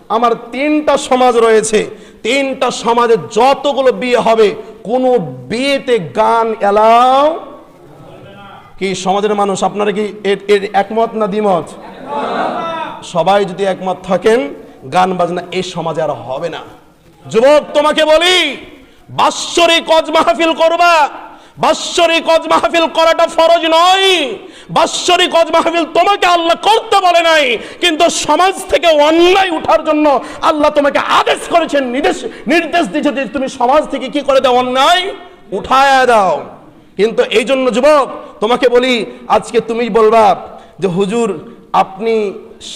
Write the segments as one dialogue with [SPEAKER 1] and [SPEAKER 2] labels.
[SPEAKER 1] আমার তিনটা সমাজ রয়েছে, তিনটা সমাজে যতগুলো বিয়ে হবে কোনো বিয়েতে গান এলাও কি? সমাজের মানুষ আপনারা কি এর একমত না দ্বিমত? সবাই যদি একমত থাকেন গান বাজনা এই সমাজে আর হবে না। যুবক তোমাকে বলি, বাৎসরিক ওয়াজ মাহফিল করবা। বাৎসরিক ওয়াজ মাহফিল করাটা ফরজ নয়। বাৎসরিক ওয়াজ মাহফিল তোমাকে আল্লাহ করতে বলে নাই, কিন্তু সমাজ থেকে অন্যায় উঠার জন্য আল্লাহ তোমাকে আদেশ করেছেন, নির্দেশ দিয়েছে যে তুমি সমাজ থেকে কি করে দাও? অন্যায় উঠায় দাও। কিন্তু এই জন্য যুবক তোমাকে বলি, আজকে তুমি বলবা যে হুজুর আপনি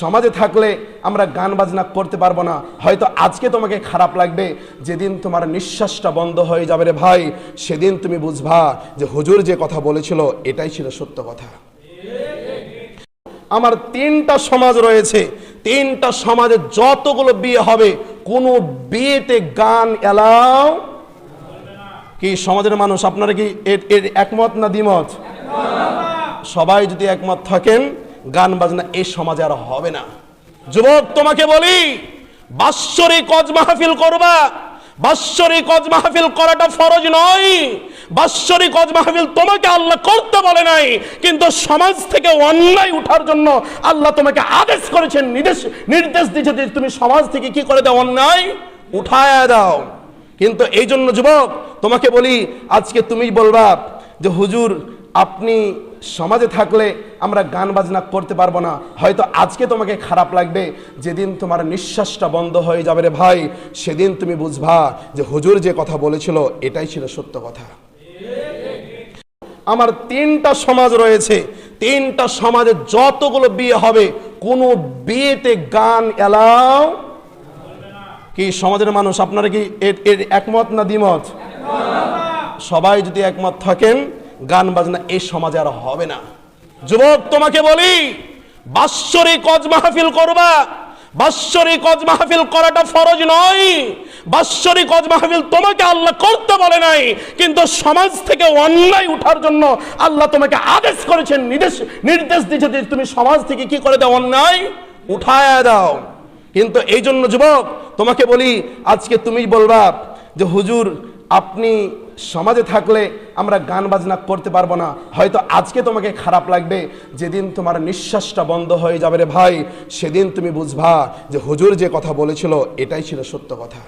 [SPEAKER 1] সমাজে থাকলে আমরা গান বাজনা করতে পারবো না। হয়তো আজকে তোমাকে খারাপ লাগবে, যেদিন তোমার নিঃশ্বাসটা বন্ধ হয়ে যাবে রে ভাই, সেদিন তুমি বুঝবা যে হুজুর যে কথা বলেছিল এটাই ছিল সত্য কথা। আমার তিনটা সমাজ রয়েছে, তিনটা সমাজে যতগুলো বিয়ে হবে কোনো বিয়েতে গান এলাও কি? সমাজের মানুষ আপনারা কি এর একমত না দ্বিমত? সবাই যদি একমত থাকেন গান বাজনা এই সমাজে আর হবে না। যুবক তোমাকে বলি, বাৎসরিক ওয়াজ মাহফিল করবা। বাৎসরিক ওয়াজ মাহফিল করাটা ফরজ নয়। বাৎসরিক ওয়াজ মাহফিল তোমাকে আল্লাহ করতে বলে নাই, কিন্তু সমাজ থেকে অন্যায় উঠার জন্য আল্লাহ তোমাকে আদেশ করেছেন, নির্দেশ দিয়েছে যে তুমি সমাজ থেকে কি করে দাও? অন্যায় উঠায় দাও। কিন্তু এই জন্য যুবক তোমাকে বলি, আজকে তুমি বলবা যে হুজুর আপনি সমাজে থাকলে আমরা গান বাজনা করতে পারবো না। হয়তো আজকে তোমাকে খারাপ লাগবে, যেদিন তোমার নিঃশ্বাসটা বন্ধ হয়ে যাবে রে ভাই, সেদিন তুমি বুঝবা যে হুজুর যে কথা বলেছিল এটাই ছিল সত্য কথা। আমার তিনটা সমাজ রয়েছে, তিনটা সমাজে যতগুলো বিয়ে হবে কোনো বিয়েতে গান এলাও কি? সমাজের মানুষ আপনারা কি এর একমত না দ্বিমত? সবাই যদি একমত থাকেন গান বাজনা এই সমাজে আর হবে না। যুবক তোমাকে বলি, বাৎসরিক ওয়াজ মাহফিল করবা। বাৎসরিক ওয়াজ মাহফিল করাটা ফরজ নয়। বাৎসরিক ওয়াজ মাহফিল তোমাকে আল্লাহ করতে বলে নাই, কিন্তু সমাজ থেকে অন্যায় উঠার জন্য আল্লাহ তোমাকে আদেশ করেছেন, নির্দেশ দিয়েছে যে তুমি সমাজ থেকে কি করে দাও? অন্যায় উঠায় দাও। কিন্তু এই জন্য যুবক তোমাকে বলি, আজকে তুমি বলবা যে হুজুর আপনি সমাজে থাকলে আমরা গান বাজনা করতে পারবো না। হয়তো আজকে তোমাকে খারাপ লাগবে, যেদিন তোমার নিঃশ্বাসটা বন্ধ হয়ে যাবে রে ভাই, সেদিন তুমি বুঝবা যে হুজুর যে কথা বলেছিল এটাই ছিল সত্য কথা।